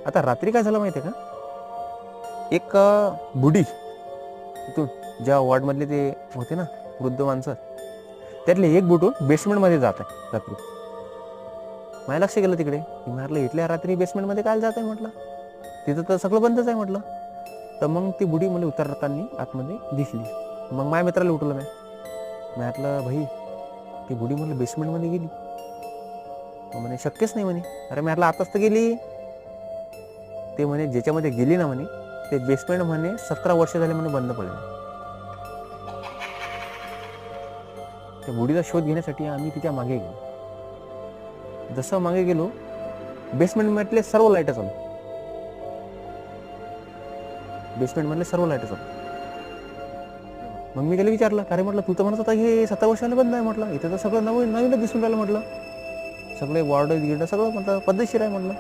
आता रात्री काय झालं माहिती आहे का, एक बुडी तिथून ज्या वॉर्डमधले ते होते ना वृद्ध माणसं, त्यातले एक बुटून बेसमेंटमध्ये जात आहे रात्री. माझ्या लक्ष गेलं तिकडे. मी म्हटलं इथल्या रात्री बेसमेंटमध्ये काय जात आहे म्हटलं, तिथं तर सगळं बंदच आहे म्हटलं. तर मग ती बुडी मला उतरताना आतमध्ये दिसली. मग माझ्या मित्राला उठवलं मी म्हटलं भाई ती बुडी म्हणलं बेसमेंटमध्ये गेली. म्हणे शक्यच नाही म्हणे. अरे मी म्हटलं आताच तर गेली. ते म्हणे ज्याच्यामध्ये गेली ना म्हणे ते बेसमेंट म्हणे 17 वर्ष झाले म्हणे बंद पडले. त्या बुडीचा शोध घेण्यासाठी आम्ही तिच्या मागे गेलो. जसं मागे गेलो बेसमेंट मधले सर्व लाईट चालू. बेसमेंट मधले सर्व लाईट चालू. मग मी त्याला विचारलं, अरे म्हटलं तू तर म्हणत होता हे 17 वर्षाला बंद आहे म्हटलं, इथं तर सगळं नवीनच दिसून राहिलं म्हटलं, सगळे वॉर्ड गिर्ड सगळं म्हटलं पद्धतशीर आहे म्हटलं.